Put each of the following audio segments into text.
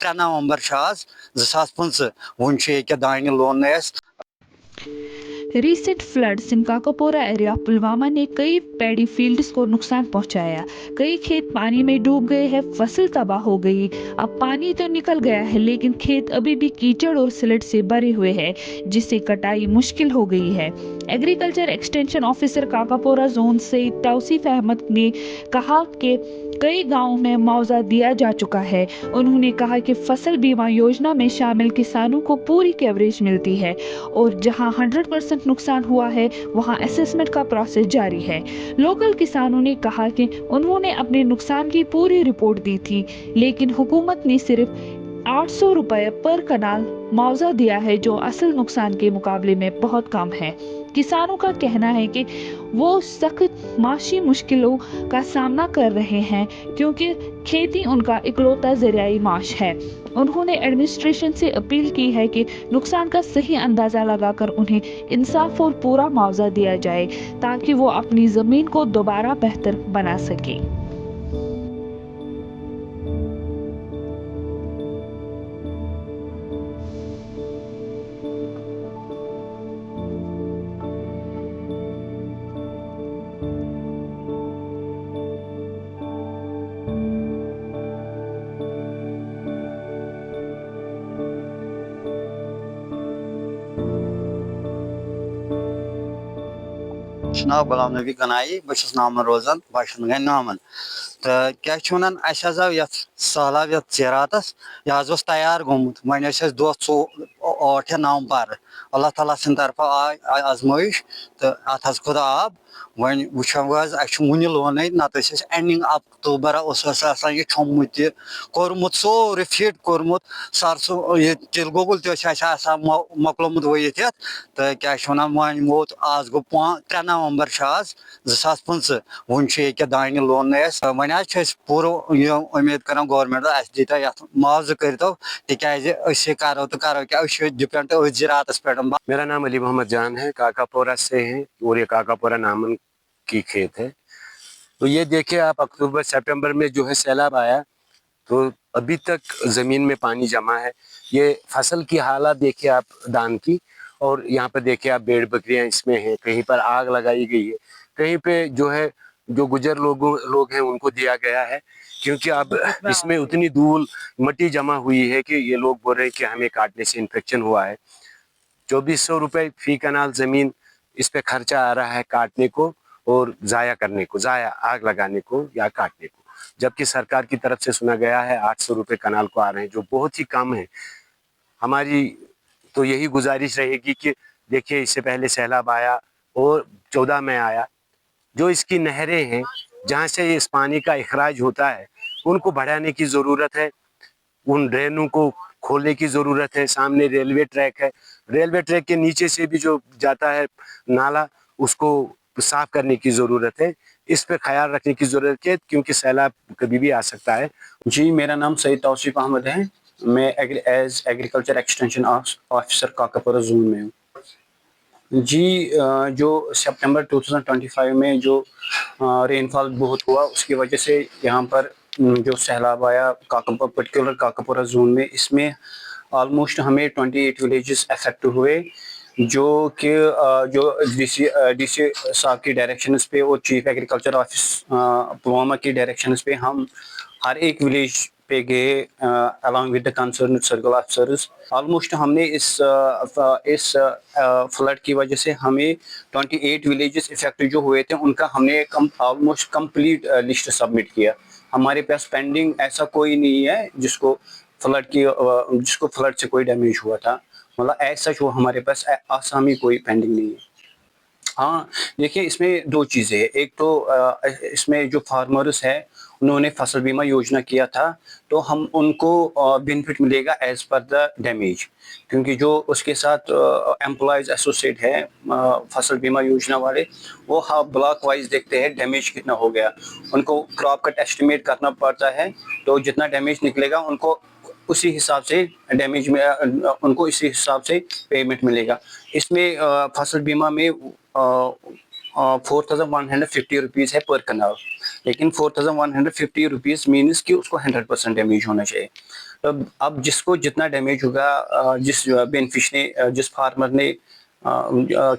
3 नवंबर आज 2015 वन दान loan recent floods इन Kakapora area Pulwama ने कई पैडी फील्ड्स को नुकसान पहुंचाया। कई खेत पानी में डूब गए हैं, फसल तबाह हो गई। अब पानी तो निकल गया है, लेकिन खेत अभी भी कीचड़ और सिलट से भरे हुए हैं, जिससे कटाई मुश्किल हो गई है। Agriculture extension officer Kakapora zone से तौसीफ अहमद ने कहा कि कई गांवों में मुआवजा दिया जा चुका है। उन्होंने कहा कि फसल बीमा योजना में शामिल किसानों को पूरी कवरेज मिलती है और जहां 100% नुकसान हुआ है वहां असेसमेंट का प्रोसेस जारी है। लोकल किसानों ने कहा कि उन्होंने अपने नुकसान की पूरी रिपोर्ट दी थी, लेकिन हुकूमत ने सिर्फ 800 रुपए पर कनाल मुआवजा दिया है, जो असल नुकसान के मुकाबले में बहुत कम है। किसानों का कहना है कि वो सख्त माशी मुश्किलों का सामना कर रहे हैं, क्योंकि खेती उनका इकलौता जरियाई माश है। उन्होंने एडमिनिस्ट्रेशन से अपील की है कि नुकसान का सही अंदाजा लगाकर उन्हें इंसाफ और पूरा मुआवजा दिया जाए, ताकि वो अपनी जमीन को दोबारा बेहतर बना सके। नाव गुलाम नबी गनाई बस नामन रोजान बाशन गई नामन तो क्या वन आव ये सहलब ये जीरात यह तैयार गोमुत वन दो 8 नवंबर अल्लाह ताला सिंद तरफ आय आजमाइश तो अत खुद आब वन वो वन लोन नत एंडिंग अक्टूबर यह छोमुत कोर्मुत सोरे फिट कोर्मुत सरसों यह तिल गोगुल मकलोमुत वयित तो क्या वन वोत आज गो 3 नवंबर आज 2015 वन दान लोन वन पूर उम्मीद कर गवर्नमेंट दीता ये मुआवजा करो तिक करो तो करो क्या डिपेंड ज़रात पे। मेरा नाम अली मोहम्मद जान है, काकापोरा से है और ये काकापोरा नामन की खेत है। तो ये देखिए आप, अक्टूबर सितंबर में जो है सैलाब आया तो अभी तक ज़मीन में पानी जमा है। ये फसल की हालत देखिए आप धान की, और यहाँ पर देखिए आप भेड़ बकरियाँ इसमें हैं, कहीं पर आग लगाई गई है, कहीं पे जो है जो गुजर लोग हैं उनको दिया गया है, क्योंकि अब इसमें उतनी धूल मिट्टी जमा हुई है कि ये लोग बोल रहे हैं कि हमें काटने से इन्फेक्शन हुआ है। 2400 रुपये फी कनाल ज़मीन इस पे खर्चा आ रहा है काटने को और ज़ाया करने को, ज़ाया आग लगाने को या काटने को, जबकि सरकार की तरफ से सुना गया है 800 रुपये कनाल को आ रहे हैं, जो बहुत ही कम है। हमारी तो यही गुजारिश रहेगी कि देखिए इससे पहले सैलाब आया और 14 में आया, जो इसकी नहरें हैं जहाँ से इस पानी का इखराज होता है उनको बढ़ाने की ज़रूरत है, उन ड्रेनों को खोलने की ज़रूरत है। सामने रेलवे ट्रैक है, रेलवे ट्रैक के नीचे से भी जो जाता है नाला उसको साफ करने की ज़रूरत है। इस पे ख्याल रखने की ज़रूरत है, क्योंकि सैलाब कभी भी आ सकता है। जी, मेरा नाम सईद तौसीफ अहमद है। मैं as agriculture extension officer Kakapora zone में हूँ। जी, जो सितंबर 2025 में जो रेनफॉल बहुत हुआ उसकी वजह से यहाँ पर जो सैलाब आया पर्टिकुलर काकापुरा जोन में, इसमें ऑलमोस्ट हमें 28 विलेजेस अफेक्ट हुए, जो कि जो डीसी साहब की डायरेक्शंस पे और चीफ एग्रीकल्चर ऑफिस पुलवामा की डायरेक्शंस पे हम हर एक विलेज पे गए along with the concern circle officers. Almost हमने इस फ्लड की वजह से हमें 28 विलेजेस इफेक्ट जो हुए थे उनका हमने ऑलमोस्ट कंप्लीट लिस्ट सबमिट किया। हमारे पास पेंडिंग ऐसा कोई नहीं है जिसको फ्लड से कोई डैमेज हुआ था, मतलब ऐसा वो हमारे पास आसामी कोई पेंडिंग नहीं है। हाँ, देखिए इसमें दो चीज़ें हैं। एक तो इसमें जो फार्मर्स है उन्होंने फसल बीमा योजना किया था, तो हम उनको बेनिफिट मिलेगा एज पर द डैमेज, क्योंकि जो उसके साथ एम्प्लॉयज़ एसोसिएट है फसल बीमा योजना वाले, वो ब्लॉक वाइज देखते हैं डैमेज कितना हो गया, उनको क्रॉप कट एस्टिमेट करना पड़ता है, तो जितना डैमेज निकलेगा उनको उसी हिसाब से डैमेज में उनको इसी हिसाब से पेमेंट मिलेगा। इसमें फसल बीमा में 4150 रुपीज़ है पर कनाल, लेकिन 4150 रुपीज़ मीन्स कि उसको 100% डैमेज होना चाहिए। اب جس کو جتنا ڈیمیج ہوگا, جس بینیفیش نے, جس فارمر نے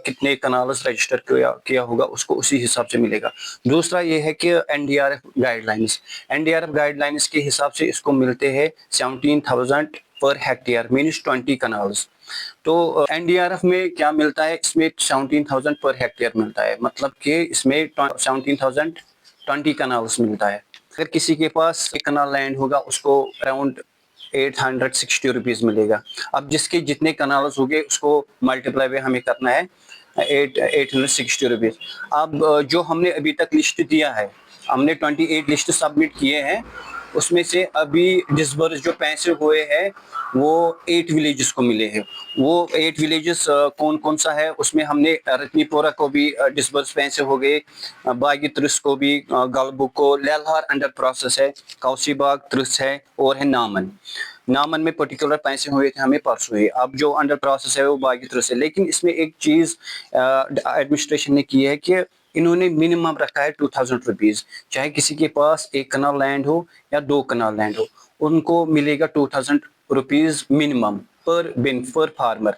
کتنے کنالز رجسٹر کیا ہوگا, اس کو اسی حساب سے ملے گا. دوسرا یہ ہے کہ NDRF guide lines, NDRF guide lines کے حساب سے اس کو ملتے ہیں 17,000 پر ہیکٹیئر, مینس 20 کنالز. تو NDRF میں کیا ملتا ہے, اس میں 17,000 پر ہیکٹیئر ملتا ہے, مطلب کہ اس میں 17,020 کنالز ملتا ہے. اگر کسی کے پاس ایک کنال لینڈ ہوگا, اس کو اراؤنڈ 860 روپیز ملے گا. اب جس کے جتنے کنالز ہو گئے اس کو ملٹیپلائی بھی ہمیں کرنا ہے 860 روپیز. اب جو ہم نے ابھی تک لسٹ دیا ہے, ہم نے 28 لسٹ سبمٹ کیے ہیں, اس میں سے ابھی ڈسبرس جو پیسے ہوئے ہیں وہ 8 ولیجز کو ملے ہیں. وہ 8 ولیجز کون کون سا ہے, اس میں ہم نے رتنی پورہ کو بھی ڈسبرس پیسے ہو گئے, باغی ترس کو بھی, گلبو کو, لیلہار انڈر پروسیس ہے, کوسی باغ ترس ہے, اور ہے نامن میں پرٹیکولر پیسے ہوئے تھے ہمیں پرسوں ہی. اب جو انڈر پروسیس ہے وہ باغی ترس ہے. لیکن اس میں ایک چیز ایڈمنسٹریشن نے کی ہے کہ انہوں نے منیمم رکھا ہے 2,000 روپیز, چاہے کسی کے پاس 1 کنال لینڈ ہو یا 2 کنال لینڈ ہو, ان کو ملے گا 2,000 روپیز منیمم پر فارمر.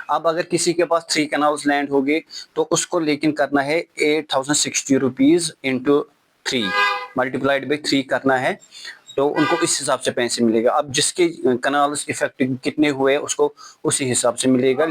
اب اگر کسی کے پاس 3 کنالز لینڈ ہوگے تو اس کو لیکن کرنا ہے 8,060 روپیز انٹو 3 ملٹیپلائڈ بائی 3 کرنا ہے, تو ان کو اس حساب سے پیسے ملے گا. اب جس کے کنالز افیکٹ کتنے ہوئے اس کو اسی حساب سے ملے گا.